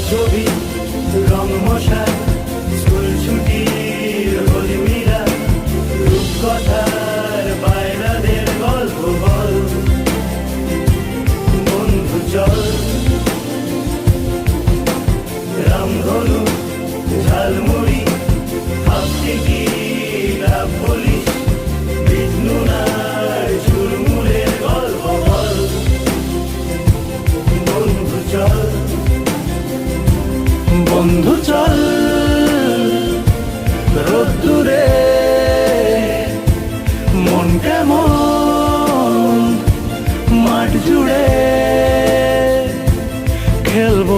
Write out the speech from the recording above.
ছবি রং মশাই স্কুল ছুটির হোলি মিলা রূপকথার বাইরাদের গল্প বল বন্ধু চল রামধনু ঝালমুড়ি হাফ টিকিট পুলিশ বিষ্ণুনার ঝুলমুলের গল্প বল বন্ধু চল বন্ধু চল রোদ্দুরে মন কেমন মাঠ জুড়ে খেলবো